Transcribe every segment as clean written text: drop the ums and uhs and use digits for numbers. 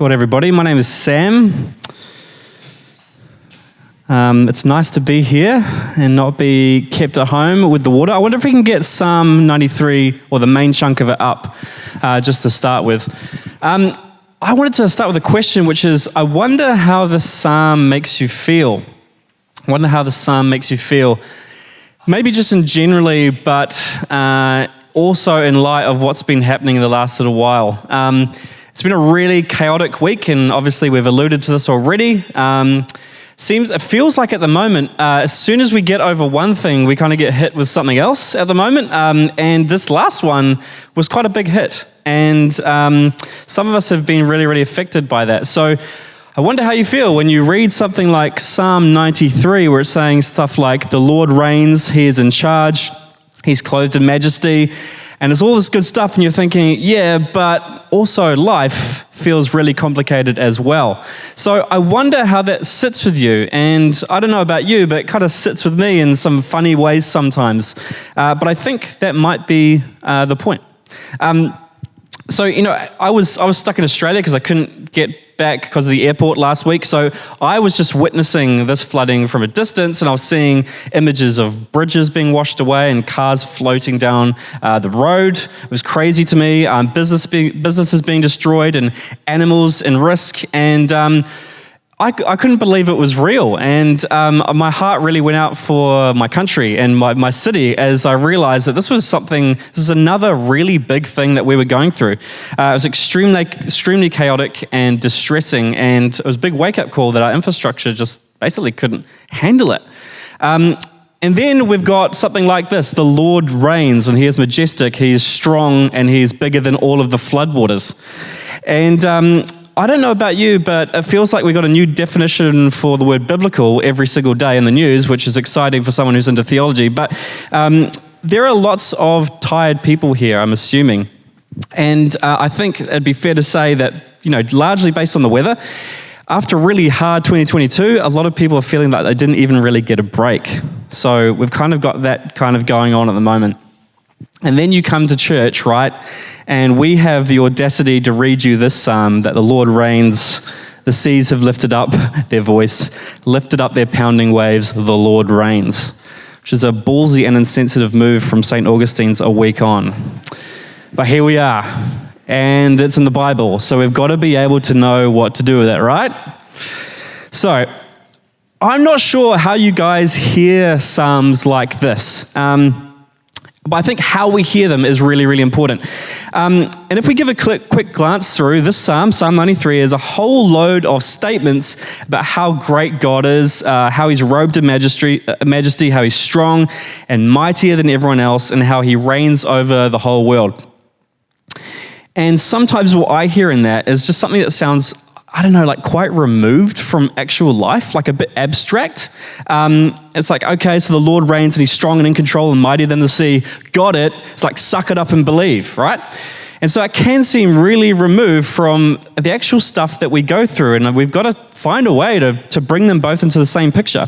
Kia ora, everybody. My name is Sam. It's nice to be here and not be kept at home with the water. I wonder if we can get Psalm 93, or the main chunk of it, up just to start with. I wanted to start with a question, which is, I wonder how the psalm makes you feel. Maybe just in generally, but also in light of what's been happening in the last little while. It's been a really chaotic week, and obviously we've alluded to this already. It feels like at the moment, as soon as we get over one thing, we kind of get hit with something else at the moment. And this last one was quite a big hit. And some of us have been really, really affected by that. So I wonder how you feel when you read something like Psalm 93, where it's saying stuff like, the Lord reigns, he is in charge, he's clothed in majesty, and it's all this good stuff, and you're thinking, yeah, but also life feels really complicated as well. So I wonder how that sits with you, and I don't know about you, but it kind of sits with me in some funny ways sometimes. But I think that might be the point. So, I was stuck in Australia because I couldn't get back because of the airport last week. So I was just witnessing this flooding from a distance, and I was seeing images of bridges being washed away and cars floating down the road. It was crazy to me. Businesses being destroyed and animals in risk. And I couldn't believe it was real, and my heart really went out for my country and my city as I realized that this was another really big thing that we were going through. It was extremely chaotic and distressing, and it was a big wake-up call that our infrastructure just basically couldn't handle it. And then we've got something like this: the Lord reigns, and he is majestic, he is strong, and he is bigger than all of the floodwaters. And I don't know about you, but it feels like we got a new definition for the word biblical every single day in the news, which is exciting for someone who's into theology. But there are lots of tired people here, I'm assuming. And I think it'd be fair to say that, largely based on the weather, after a really hard 2022, a lot of people are feeling like they didn't even really get a break. So we've kind of got that kind of going on at the moment. And then you come to church, right? And we have the audacity to read you this psalm, that the Lord reigns, the seas have lifted up their voice, lifted up their pounding waves, the Lord reigns, which is a ballsy and insensitive move from St. Augustine's A Week On. But here we are, and it's in the Bible, so we've got to be able to know what to do with it, right? So, I'm not sure how you guys hear psalms like this. But I think how we hear them is really, really important. And if we give a quick glance through this Psalm 93, is a whole load of statements about how great God is, how he's robed in majesty, how he's strong and mightier than everyone else, and how he reigns over the whole world. And sometimes what I hear in that is just something that sounds, quite removed from actual life, like a bit abstract. It's like, okay, so the Lord reigns and he's strong and in control and mightier than the sea. Got it. It's like, suck it up and believe, right? And so it can seem really removed from the actual stuff that we go through, and we've got to find a way to bring them both into the same picture.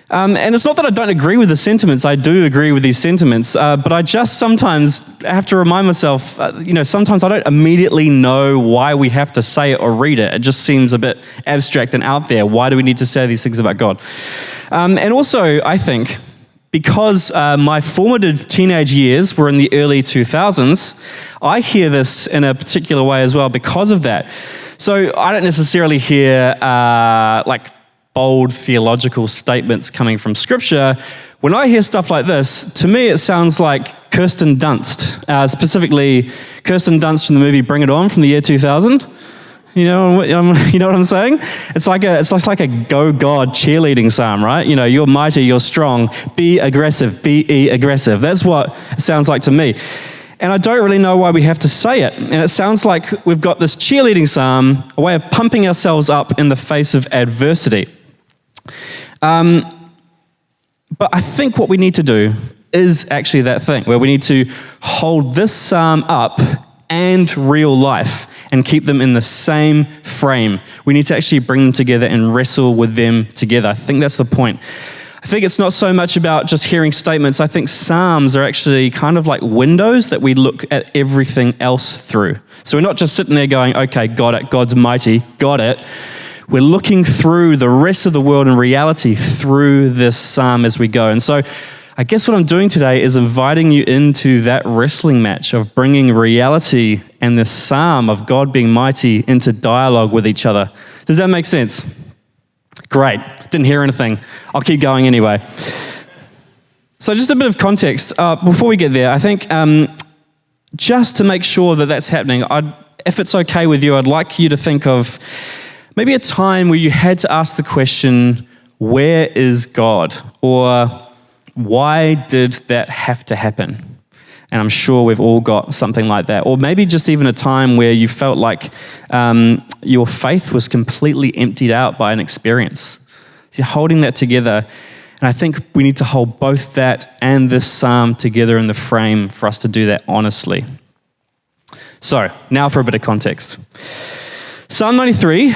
And it's not that I don't agree with the sentiments. I do agree with these sentiments, but I just sometimes have to remind myself, sometimes I don't immediately know why we have to say it or read it. It just seems a bit abstract and out there. Why do we need to say these things about God? And also, I think, because my formative teenage years were in the early 2000s, I hear this in a particular way as well because of that. So I don't necessarily hear bold theological statements coming from Scripture. When I hear stuff like this, to me it sounds like Kirsten Dunst, specifically Kirsten Dunst from the movie Bring It On from the year 2000. You know what I'm saying? It's like a go God cheerleading psalm, right? You're mighty, you're strong, be aggressive, be aggressive. That's what it sounds like to me. And I don't really know why we have to say it. And it sounds like we've got this cheerleading psalm, a way of pumping ourselves up in the face of adversity. But I think what we need to do is actually that thing, where we need to hold this psalm up and real life and keep them in the same frame. We need to actually bring them together and wrestle with them together. I think that's the point. I I think it's not so much about just hearing statements. I think Psalms are actually kind of like windows that we look at everything else through. So we're not just sitting there going, okay, got it, God's mighty, got it. We're looking through the rest of the world and reality through this psalm as we go. And so I guess what I'm doing today is inviting you into that wrestling match of bringing reality and this psalm of God being mighty into dialogue with each other. Does that make sense? Great. Didn't hear anything. I'll keep going anyway. So just a bit of context. Before we get there, I think just to make sure that that's happening, if it's okay with you, I'd like you to think of maybe a time where you had to ask the question, where is God? Or why did that have to happen? And I'm sure we've all got something like that. Or maybe just even a time where you felt like your faith was completely emptied out by an experience. So you're holding that together. And I think we need to hold both that and this psalm together in the frame for us to do that honestly. So now for a bit of context. Psalm 93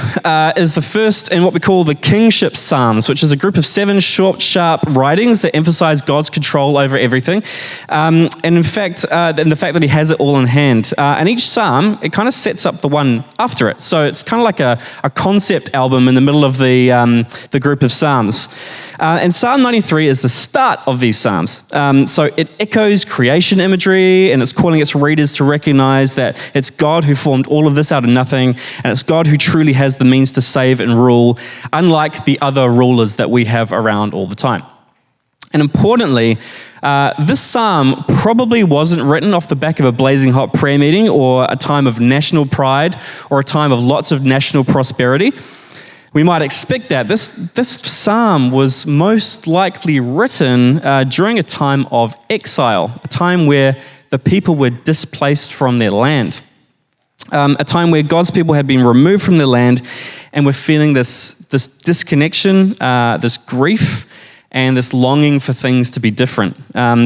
is the first in what we call the Kingship Psalms, which is a group of 7 short, sharp writings that emphasize God's control over everything. And in fact, and the fact that he has it all in hand. And each psalm, it kind of sets up the one after it. So it's kind of like a concept album in the middle of the group of psalms. And Psalm 93 is the start of these psalms. So it echoes creation imagery, and it's calling its readers to recognize that it's God who formed all of this out of nothing, and it's God who truly has the means to save and rule, unlike the other rulers that we have around all the time. And importantly, this psalm probably wasn't written off the back of a blazing hot prayer meeting or a time of national pride or a time of lots of national prosperity. We might expect that. This psalm was most likely written during a time of exile, a time where the people were displaced from their land, a time where God's people had been removed from their land and were feeling this disconnection, this grief, and this longing for things to be different.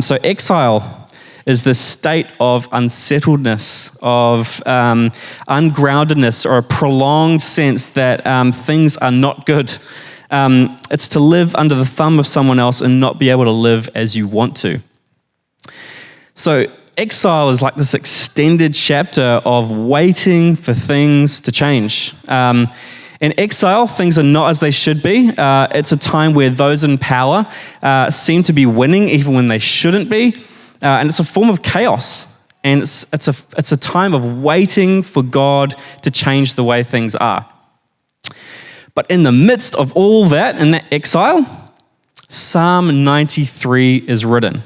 So exile is this state of unsettledness, of ungroundedness, or a prolonged sense that things are not good. It's to live under the thumb of someone else and not be able to live as you want to. So exile is like this extended chapter of waiting for things to change. In exile, things are not as they should be. It's a time where those in power seem to be winning even when they shouldn't be. And it's a form of chaos, and it's a time of waiting for God to change the way things are. But in the midst of all that, in that exile, Psalm 93 is written.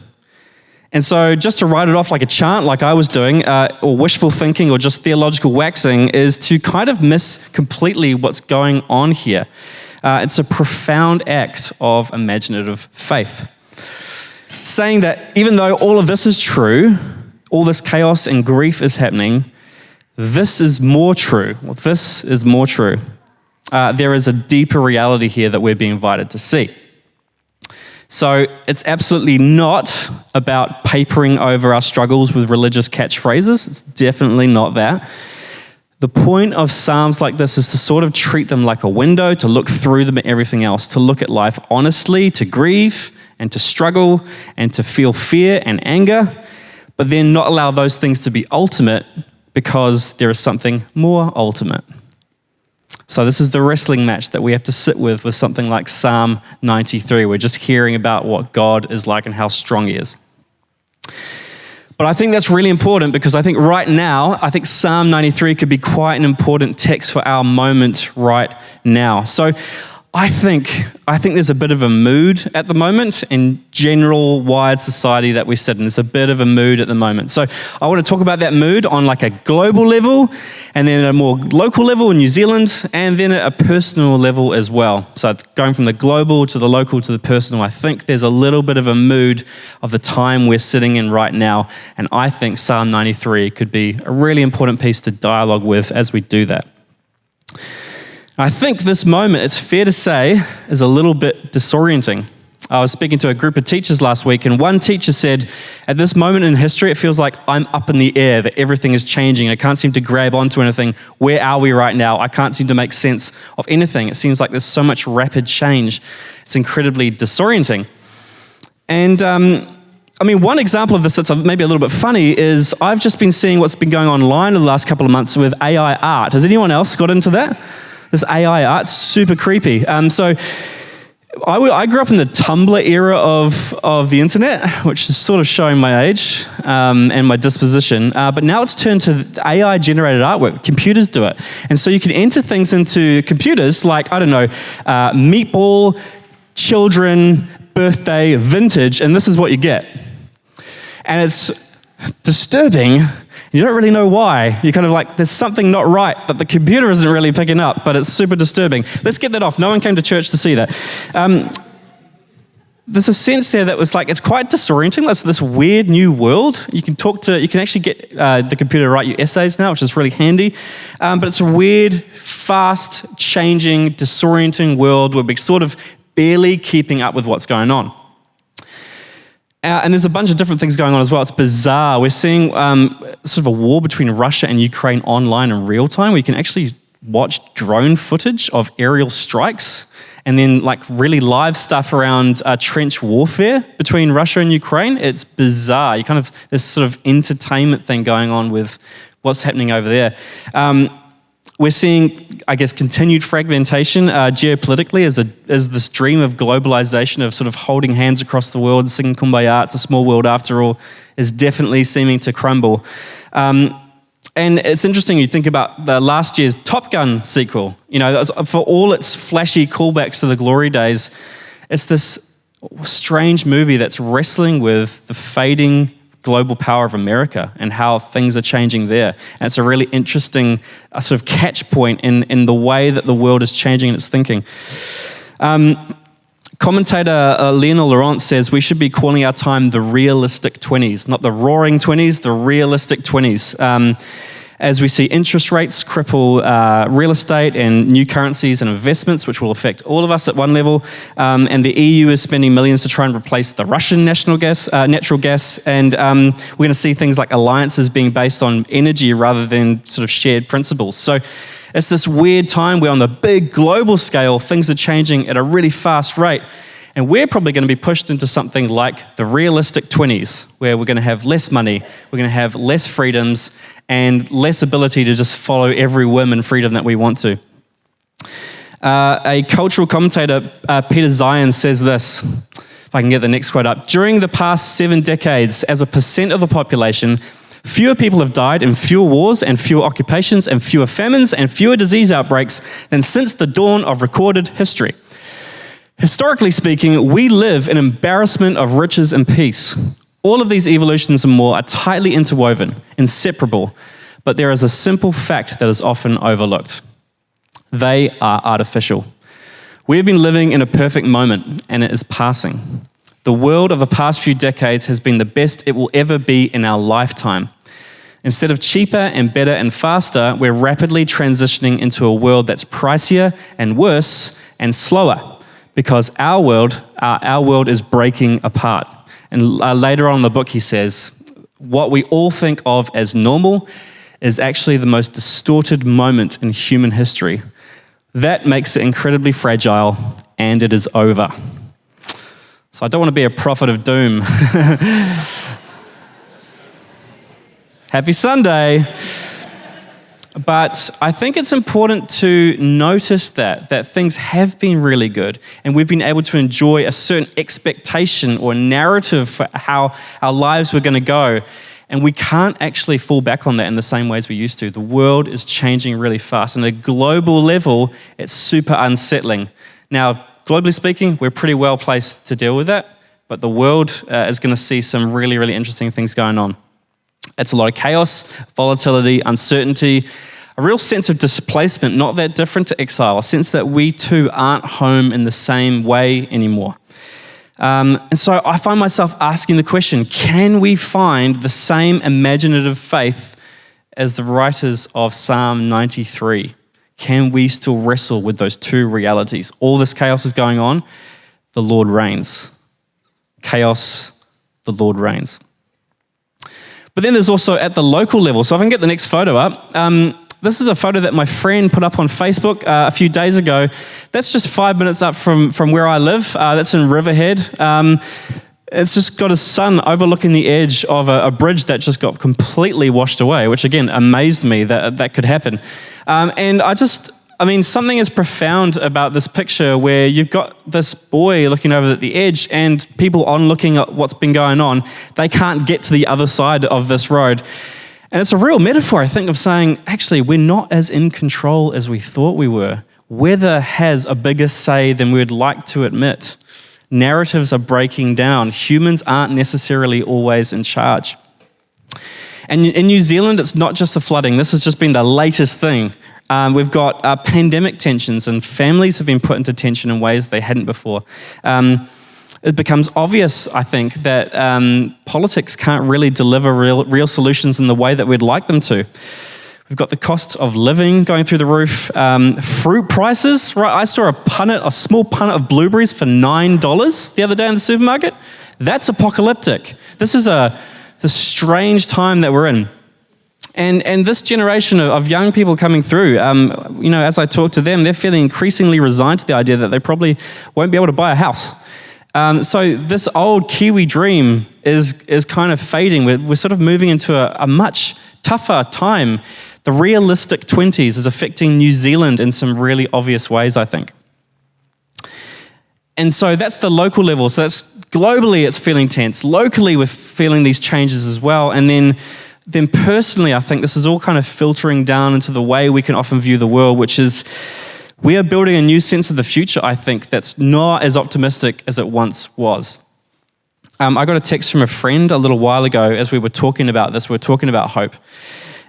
And so just to write it off like a chant, like I was doing, or wishful thinking, or just theological waxing, is to kind of miss completely what's going on here. It's a profound act of imaginative faith. Saying that even though all of this is true, all this chaos and grief is happening, this is more true. This is more true. There is a deeper reality here that we're being invited to see. So it's absolutely not about papering over our struggles with religious catchphrases. It's definitely not that. The point of psalms like this is to sort of treat them like a window, to look through them at everything else, to look at life honestly, to grieve, and to struggle, and to feel fear and anger, but then not allow those things to be ultimate because there is something more ultimate. So this is the wrestling match that we have to sit with something like Psalm 93. We're just hearing about what God is like and how strong he is. But I think that's really important because I think right now, I think Psalm 93 could be quite an important text for our moment right now. So I think there's a bit of a mood at the moment in general wide society that we sit in. There's a bit of a mood at the moment. So I want to talk about that mood on like a global level, and then at a more local level in New Zealand, and then at a personal level as well. So going from the global to the local to the personal, I think there's a little bit of a mood of the time we're sitting in right now, and I think Psalm 93 could be a really important piece to dialogue with as we do that. I think this moment, it's fair to say, is a little bit disorienting. I was speaking to a group of teachers last week, and one teacher said, at this moment in history, it feels like I'm up in the air, that everything is changing. I can't seem to grab onto anything. Where are we right now? I can't seem to make sense of anything. It seems like there's so much rapid change. It's incredibly disorienting. And one example of this that's maybe a little bit funny is I've just been seeing what's been going online in the last couple of months with AI art. Has anyone else got into that? This AI art's super creepy. So I grew up in the Tumblr era of the internet, which is sort of showing my age and my disposition. But now it's turned to AI-generated artwork. Computers do it. And so you can enter things into computers like, meatball, children, birthday, vintage, and this is what you get. And it's disturbing. You don't really know why. You're kind of like, there's something not right, but the computer isn't really picking up, but it's super disturbing. Let's get that off. No one came to church to see that. There's a sense there that was like, it's quite disorienting. It's this weird new world. You can actually get the computer to write you essays now, which is really handy. But it's a weird, fast, changing, disorienting world where we're sort of barely keeping up with what's going on. And there's a bunch of different things going on as well. It's bizarre. We're seeing sort of a war between Russia and Ukraine online in real time, where you can actually watch drone footage of aerial strikes and then like really live stuff around trench warfare between Russia and Ukraine. It's bizarre. This sort of entertainment thing going on with what's happening over there. We're seeing, I guess, continued fragmentation geopolitically as this dream of globalization, of sort of holding hands across the world, singing Kumbaya, it's a small world after all, is definitely seeming to crumble. And it's interesting, you think about the last year's Top Gun sequel, for all its flashy callbacks to the glory days, it's this strange movie that's wrestling with the fading global power of America and how things are changing there. And it's a really interesting sort of catch point in the way that the world is changing in its thinking. Commentator Lionel Laurent says we should be calling our time the realistic 20s, not the roaring 20s, the realistic 20s. As we see interest rates cripple real estate and new currencies and investments, which will affect all of us at one level, and the EU is spending millions to try and replace the Russian natural gas, and we're going to see things like alliances being based on energy rather than sort of shared principles. So it's this weird time where on the big global scale, things are changing at a really fast rate. And we're probably going to be pushed into something like the realistic 20s, where we're going to have less money, we're going to have less freedoms, and less ability to just follow every whim and freedom that we want to. A cultural commentator, Peter Zion, says this, if I can get the next quote up. During the past 7 decades, as a percent of the population, fewer people have died in fewer wars and fewer occupations and fewer famines and fewer disease outbreaks than since the dawn of recorded history. Historically speaking, we live in embarrassment of riches and peace. All of these evolutions and more are tightly interwoven, inseparable, but there is a simple fact that is often overlooked. They are artificial. We have been living in a perfect moment, and it is passing. The world of the past few decades has been the best it will ever be in our lifetime. Instead of cheaper and better and faster, we're rapidly transitioning into a world that's pricier and worse and slower, because our world is breaking apart. And later on in the book, he says, what we all think of as normal is actually the most distorted moment in human history. That makes it incredibly fragile, and it is over. So I don't want to be a prophet of doom. Happy Sunday. But I think it's important to notice that things have been really good, and we've been able to enjoy a certain expectation or narrative for how our lives were going to go, and we can't actually fall back on that in the same ways we used to. The world is changing really fast. On a global level, it's super unsettling. Now, globally speaking, we're pretty well placed to deal with that, but the world is going to see some really, really interesting things going on. It's a lot of chaos, volatility, uncertainty, a real sense of displacement, not that different to exile, a sense that we too aren't home in the same way anymore. And so I find myself asking the question, can we find the same imaginative faith as the writers of Psalm 93? Can we still wrestle with those two realities? All this chaos is going on, the Lord reigns. Chaos, the Lord reigns. But then there's also at the local level. So if I can get the next photo up. This is a photo that my friend put up on Facebook a few days ago. That's just 5 minutes up from where I live. That's in Riverhead. It's just got his son overlooking the edge of a bridge that just got completely washed away, which again amazed me that could happen. Something is profound about this picture where you've got this boy looking over at the edge and people on looking at what's been going on, they can't get to the other side of this road. And it's a real metaphor, I think, of saying, actually, we're not as in control as we thought we were. Weather has a bigger say than we'd like to admit. Narratives are breaking down. Humans aren't necessarily always in charge. And in New Zealand, it's not just the flooding. This has just been the latest thing. We've got pandemic tensions, and families have been put into tension in ways they hadn't before. It becomes obvious, I think, that politics can't really deliver real solutions in the way that we'd like them to. We've got the cost of living going through the roof. Fruit prices, right? I saw a small punnet of blueberries for $9 the other day in the supermarket. That's apocalyptic. This is the strange time that we're in. And this generation of young people coming through, as I talk to them, they're feeling increasingly resigned to the idea that they probably won't be able to buy a house. So this old Kiwi dream is kind of fading. We're sort of moving into a much tougher time. The realistic 20s is affecting New Zealand in some really obvious ways, I think. And so that's the local level. So that's globally, it's feeling tense. Locally, we're feeling these changes as well. And then personally, I think this is all kind of filtering down into the way we can often view the world, which is we are building a new sense of the future, I think, that's not as optimistic as it once was. I got a text from a friend a little while ago as we were talking about this. We were talking about hope.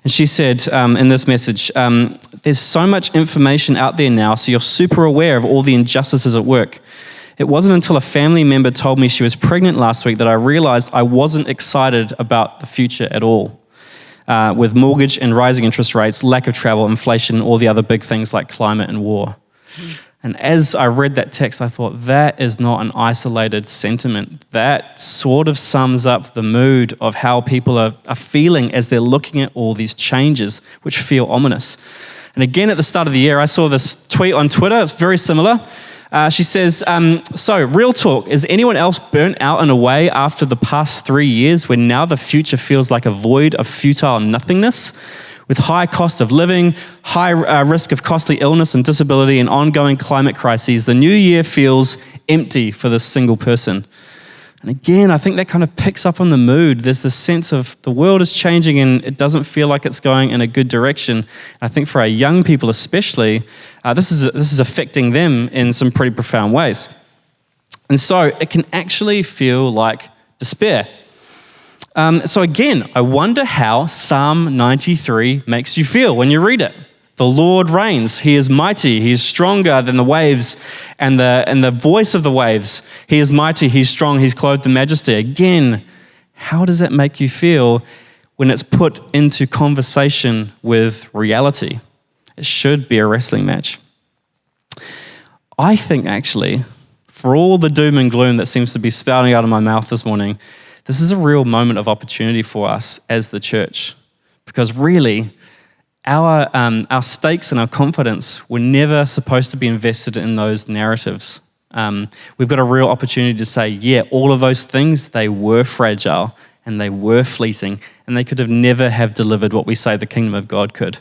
And she said in this message, there's so much information out there now, so you're super aware of all the injustices at work. It wasn't until a family member told me she was pregnant last week that I realized I wasn't excited about the future at all. With mortgage and rising interest rates, lack of travel, inflation, and all the other big things like climate and war. And as I read that text, I thought, that is not an isolated sentiment. That sort of sums up the mood of how people are feeling as they're looking at all these changes, which feel ominous. And again, at the start of the year, I saw this tweet on Twitter. It's very similar. She says, so real talk, is anyone else burnt out in a way after the past 3 years when now the future feels like a void of futile nothingness? With high cost of living, high risk of costly illness and disability and ongoing climate crises, the new year feels empty for this single person. And again, I think that kind of picks up on the mood. There's this sense of the world is changing and it doesn't feel like it's going in a good direction. I think for our young people especially, this is affecting them in some pretty profound ways. And so it can actually feel like despair. So again, I wonder how Psalm 93 makes you feel when you read it. The Lord reigns. He is mighty. He is stronger than the waves and the voice of the waves. He is mighty. He's strong. He's clothed in majesty. Again, how does that make you feel when it's put into conversation with reality? It should be a wrestling match. I think actually, for all the doom and gloom that seems to be spouting out of my mouth this morning, this is a real moment of opportunity for us as the church, because really, our stakes and our confidence were never supposed to be invested in those narratives. We've got a real opportunity to say, yeah, all of those things, they were fragile and they were fleeting and they could have never have delivered what we say the kingdom of God could.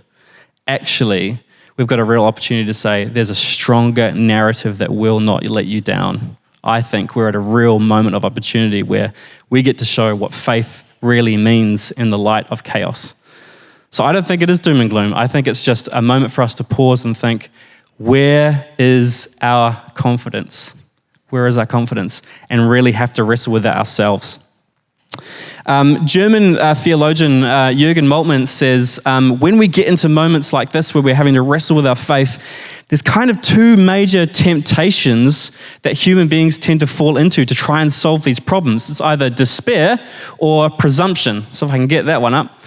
Actually, we've got a real opportunity to say there's a stronger narrative that will not let you down. I think we're at a real moment of opportunity where we get to show what faith really means in the light of chaos. So I don't think it is doom and gloom. I think it's just a moment for us to pause and think, where is our confidence? Where is our confidence? And really have to wrestle with that ourselves. German theologian Jürgen Moltmann says, when we get into moments like this where we're having to wrestle with our faith, there's kind of two major temptations that human beings tend to fall into to try and solve these problems. It's either despair or presumption. So if I can get that one up.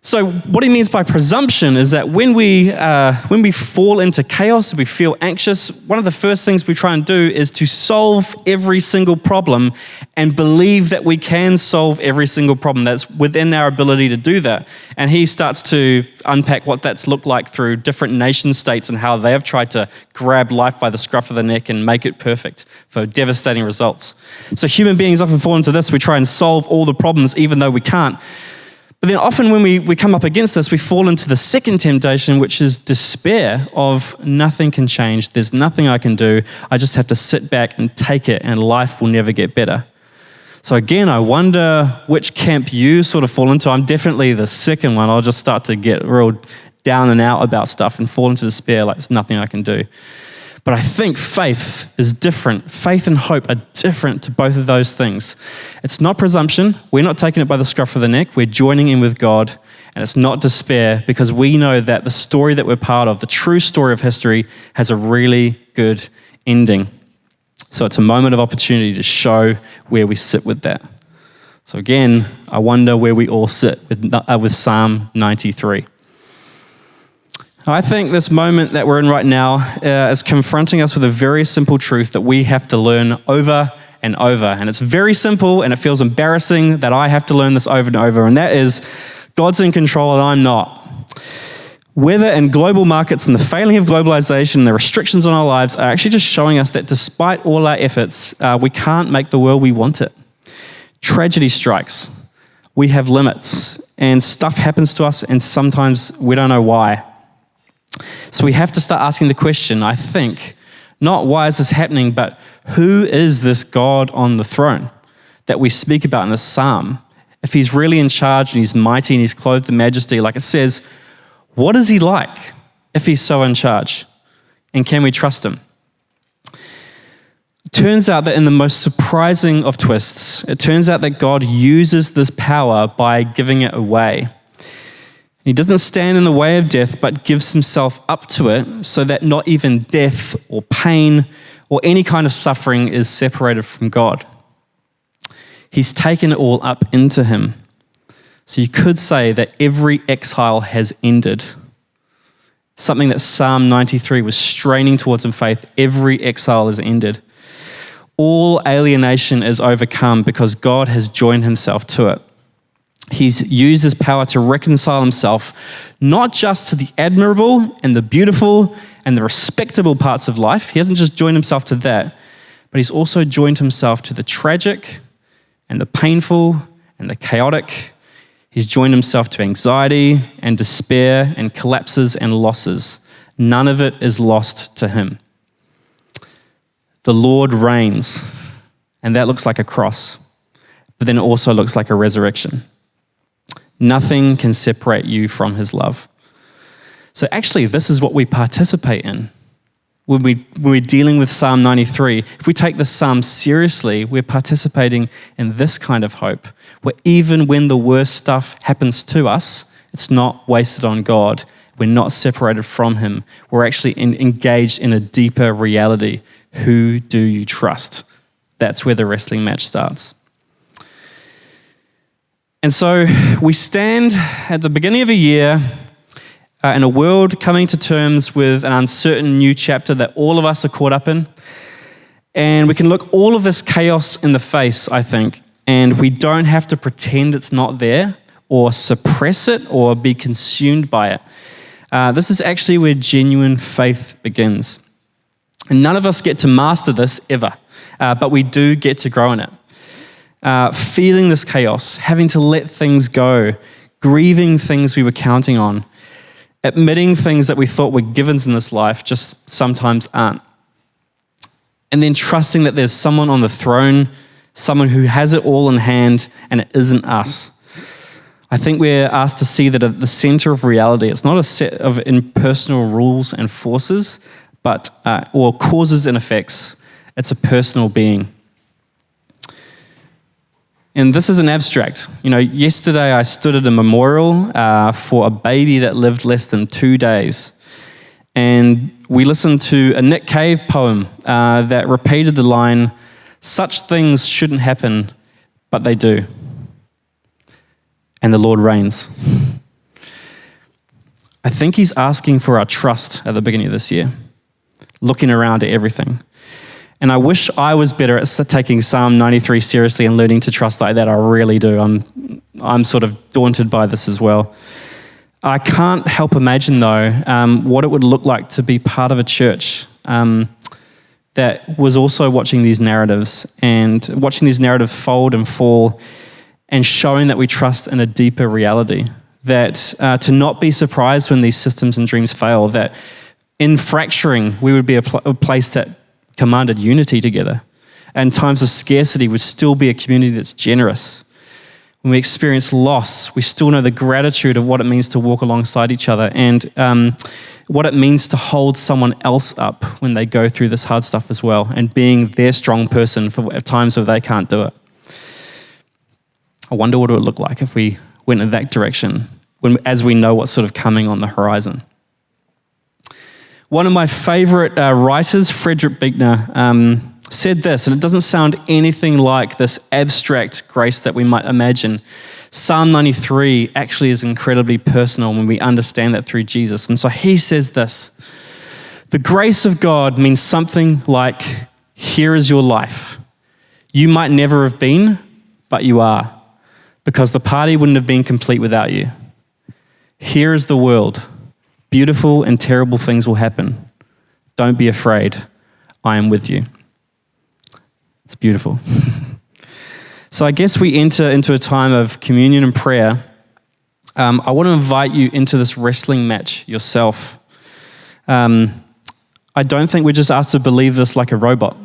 So what he means by presumption is that when we fall into chaos, we feel anxious, one of the first things we try and do is to solve every single problem and believe that we can solve every single problem. That's within our ability to do that. And he starts to unpack what that's looked like through different nation states and how they have tried to grab life by the scruff of the neck and make it perfect for devastating results. So human beings often fall into this. We try and solve all the problems even though we can't. But then often when we come up against this, we fall into the second temptation, which is despair of nothing can change. There's nothing I can do. I just have to sit back and take it, and life will never get better. So again, I wonder which camp you sort of fall into. I'm definitely the second one. I'll just start to get real down and out about stuff and fall into despair like there's nothing I can do. But I think faith is different. Faith and hope are different to both of those things. It's not presumption. We're not taking it by the scruff of the neck. We're joining in with God. And it's not despair, because we know that the story that we're part of, the true story of history, has a really good ending. So it's a moment of opportunity to show where we sit with that. So again, I wonder where we all sit with Psalm 93. I think this moment that we're in right now is confronting us with a very simple truth that we have to learn over and over. And it's very simple, and it feels embarrassing that I have to learn this over and over. And that is, God's in control and I'm not. Weather and global markets and the failing of globalization and the restrictions on our lives are actually just showing us that despite all our efforts, we can't make the world we want it. Tragedy strikes. We have limits, and stuff happens to us, and sometimes we don't know why. So we have to start asking the question, I think, not why is this happening, but who is this God on the throne that we speak about in this psalm? If he's really in charge and he's mighty and he's clothed in majesty, like it says, what is he like if he's so in charge? And can we trust him? It turns out that in the most surprising of twists, it turns out that God uses this power by giving it away. He doesn't stand in the way of death, but gives himself up to it so that not even death or pain or any kind of suffering is separated from God. He's taken it all up into him. So you could say that every exile has ended. Something that Psalm 93 was straining towards in faith. Every exile has ended. All alienation is overcome because God has joined himself to it. He's used his power to reconcile himself, not just to the admirable and the beautiful and the respectable parts of life. He hasn't just joined himself to that, but he's also joined himself to the tragic and the painful and the chaotic. He's joined himself to anxiety and despair and collapses and losses. None of it is lost to him. The Lord reigns, and that looks like a cross, but then it also looks like a resurrection. Nothing can separate you from his love. So actually, this is what we participate in. When we're dealing with Psalm 93, if we take this psalm seriously, we're participating in this kind of hope, where even when the worst stuff happens to us, it's not wasted on God. We're not separated from him. We're actually engaged in a deeper reality. Who do you trust? That's where the wrestling match starts. And so we stand at the beginning of a year in a world coming to terms with an uncertain new chapter that all of us are caught up in. And we can look all of this chaos in the face, I think, and we don't have to pretend it's not there or suppress it or be consumed by it. This is actually where genuine faith begins. And none of us get to master this ever, but we do get to grow in it. Feeling this chaos, having to let things go, grieving things we were counting on, admitting things that we thought were givens in this life just sometimes aren't. And then trusting that there's someone on the throne, someone who has it all in hand, and it isn't us. I think we're asked to see that at the center of reality, it's not a set of impersonal rules and forces, but or causes and effects. It's a personal being. And this is an abstract. Yesterday I stood at a memorial for a baby that lived less than 2 days. And we listened to a Nick Cave poem that repeated the line, "Such things shouldn't happen, but they do. And the Lord reigns." I think he's asking for our trust at the beginning of this year, looking around at everything. And I wish I was better at taking Psalm 93 seriously and learning to trust like that. I really do. I'm sort of daunted by this as well. I can't help imagine, though, what it would look like to be part of a church that was also watching these narratives and watching these narratives fold and fall and showing that we trust in a deeper reality, that to not be surprised when these systems and dreams fail, that in fracturing, we would be a place that commanded unity together. And times of scarcity would still be a community that's generous. When we experience loss, we still know the gratitude of what it means to walk alongside each other and what it means to hold someone else up when they go through this hard stuff as well, and being their strong person for times where they can't do it. I wonder what it would look like if we went in that direction, as we know what's sort of coming on the horizon. One of my favorite writers, Frederick Buechner, said this, and it doesn't sound anything like this abstract grace that we might imagine. Psalm 93 actually is incredibly personal when we understand that through Jesus. And so he says this: the grace of God means something like, here is your life. You might never have been, but you are, because the party wouldn't have been complete without you. Here is the world. Beautiful and terrible things will happen. Don't be afraid. I am with you. It's beautiful. So I guess we enter into a time of communion and prayer. I want to invite you into this wrestling match yourself. I don't think we're just asked to believe this like a robot.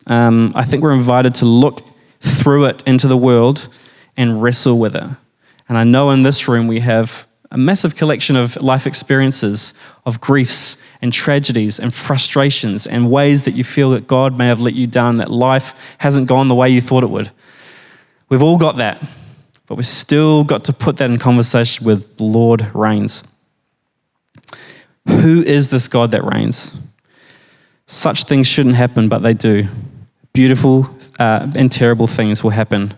I think we're invited to look through it into the world and wrestle with it. And I know in this room we have a massive collection of life experiences, of griefs and tragedies and frustrations and ways that you feel that God may have let you down, that life hasn't gone the way you thought it would. We've all got that, but we've still got to put that in conversation with the Lord reigns. Who is this God that reigns? Such things shouldn't happen, but they do. Beautiful and terrible things will happen.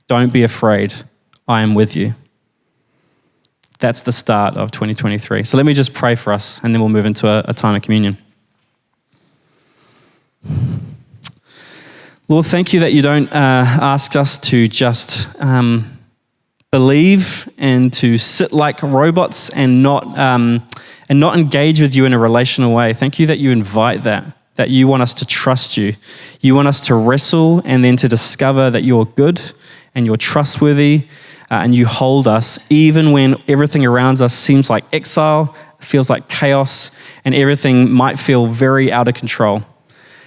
Don't be afraid. I am with you. That's the start of 2023. So let me just pray for us, and then we'll move into a time of communion. Lord, thank you that you don't ask us to just believe and to sit like robots and not engage with you in a relational way. Thank you that you invite that you want us to trust you. You want us to wrestle and then to discover that you're good and you're trustworthy, and you hold us even when everything around us seems like exile, feels like chaos, and everything might feel very out of control.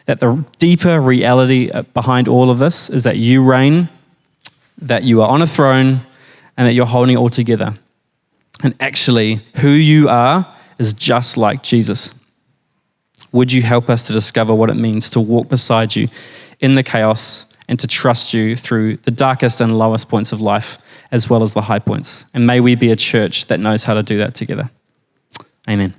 That the deeper reality behind all of this is that you reign, that you are on a throne, and that you're holding it all together. And actually, who you are is just like Jesus. Would you help us to discover what it means to walk beside you in the chaos and to trust you through the darkest and lowest points of life, as well as the high points. And may we be a church that knows how to do that together. Amen.